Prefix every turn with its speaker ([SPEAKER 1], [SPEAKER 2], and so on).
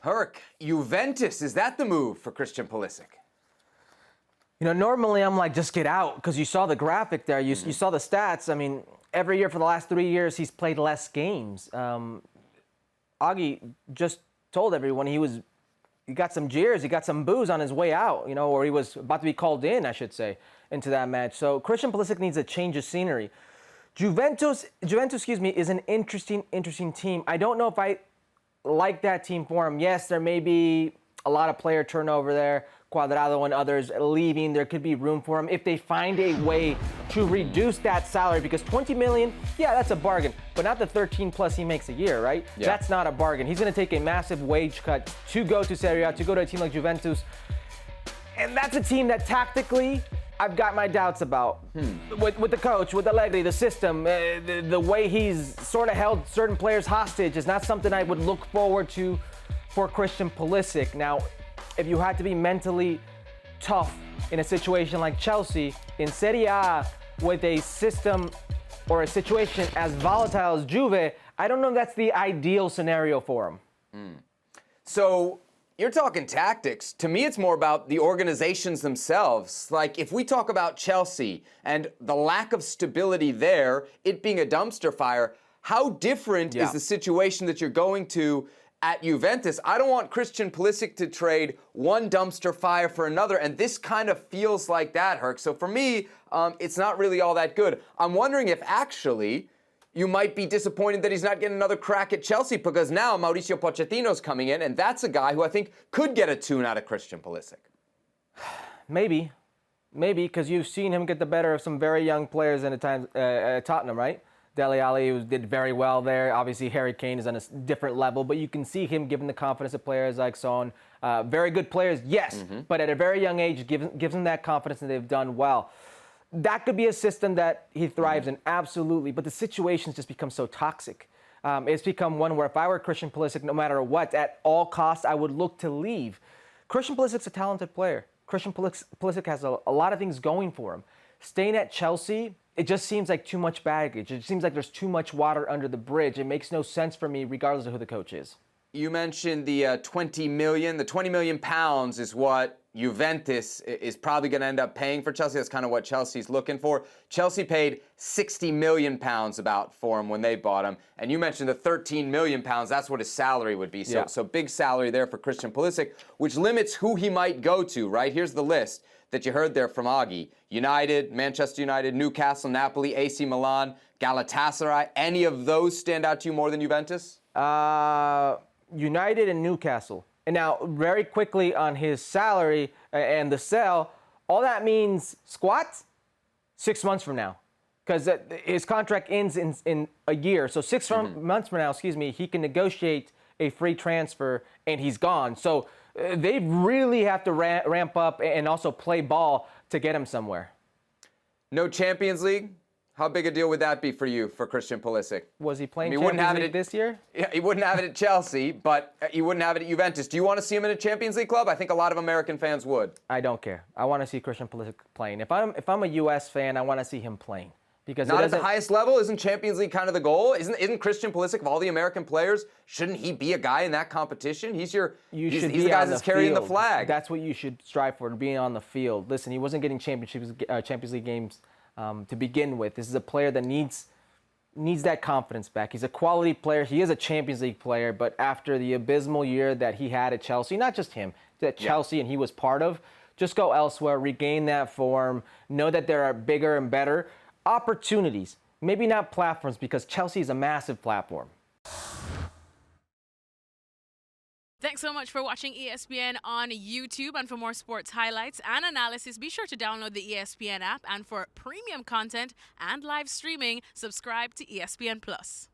[SPEAKER 1] Herc, Juventus, is that the move for Christian Pulisic?
[SPEAKER 2] You know, normally I'm like, just get out, because you saw the graphic there. You saw the stats. I mean, every year for the last 3 years, he's played less games. Augie just told everyone he got some jeers, he got some boos on his way out, you know, or he was about to be called in, I should say, into that match. So Christian Pulisic needs a change of scenery. Juventus, is an interesting team. I don't know if I like that team for him. Yes, there may be a lot of player turnover there. Cuadrado and others leaving. There could be room for him if they find a way to reduce that salary, because 20 million, yeah, that's a bargain, but not the 13 plus he makes a year, right? Yeah. That's not a bargain. He's going to take a massive wage cut to go to Serie A, to go to a team like Juventus. And that's a team that tactically I've got my doubts about. With the coach, with Allegri, the system, the way he's sort of held certain players hostage is not something I would look forward to for Christian Pulisic. Now, if you had to be mentally tough in a situation like Chelsea, in Serie A, with a system or a situation as volatile as Juve, I don't know if that's the ideal scenario for him.
[SPEAKER 1] So you're talking tactics. To me, it's more about the organizations themselves. Like, if we talk about Chelsea and the lack of stability there, it being a dumpster fire, how different is the situation that you're going to at Juventus? I don't want Christian Pulisic to trade one dumpster fire for another, and this kind of feels like that, Herc. So for me, it's not really all that good. I'm wondering if actually you might be disappointed that he's not getting another crack at Chelsea, because now Mauricio Pochettino's coming in, and that's a guy who I think could get a tune out of Christian Pulisic.
[SPEAKER 2] Maybe, because you've seen him get the better of some very young players in at Tottenham, right? Dele Alli, who did very well there. Obviously, Harry Kane is on a different level, but you can see him giving the confidence of players like Son. Very good players, yes, but at a very young age, gives them that confidence, and they've done well. That could be a system that he thrives in, absolutely, but the situations just become so toxic. It's become one where if I were Christian Pulisic, no matter what, at all costs, I would look to leave. Christian Pulisic's a talented player. Christian Pulisic has a lot of things going for him. Staying at Chelsea, it just seems like too much baggage. It seems like there's too much water under the bridge. It makes no sense for me, regardless of who the coach is.
[SPEAKER 1] You mentioned the 20 million. The 20 million pounds is what Juventus is probably going to end up paying for Chelsea. That's kind of what Chelsea's looking for. Chelsea paid 60 million pounds about for him when they bought him. And you mentioned the 13 million pounds. That's what his salary would be. So big salary there for Christian Pulisic, which limits who he might go to, right? Here's the list that you heard there from Augie. United, Manchester United, Newcastle, Napoli, AC Milan, Galatasaray. Any of those stand out to you more than Juventus?
[SPEAKER 2] United and Newcastle. And now, very quickly on his salary and the sell, all that means, squats, 6 months from now. Because his contract ends in a year. So 6 months from now, he can negotiate a free transfer, and he's gone. So they really have to ramp up and also play ball to get him somewhere.
[SPEAKER 1] No Champions League? How big a deal would that be for you, for Christian Pulisic?
[SPEAKER 2] Was he playing Champions League this year?
[SPEAKER 1] Yeah, he wouldn't have it at Chelsea, but he wouldn't have it at Juventus. Do you want to see him in a Champions League club? I think a lot of American fans would.
[SPEAKER 2] I don't care. I want to see Christian Pulisic playing. If I'm a U.S. fan, I want to see him playing. Because
[SPEAKER 1] not at the highest level? Isn't Champions League kind of the goal? Isn't Christian Pulisic, of all the American players, shouldn't he be a guy in that competition? He's the guy that's carrying the flag.
[SPEAKER 2] That's what you should strive for, being on the field. Listen, he wasn't getting Champions League games to begin with. This is a player that needs that confidence back. He's a quality player. He is a Champions League player, but after the abysmal year that he had at Chelsea, not just him, that Chelsea and he was part of, just go elsewhere, regain that form, know that there are bigger and better opportunities, maybe not platforms, because Chelsea is a massive platform.
[SPEAKER 3] Thanks so much for watching ESPN on YouTube. And for more sports highlights and analysis, be sure to download the ESPN app. And for premium content and live streaming, subscribe to ESPN Plus.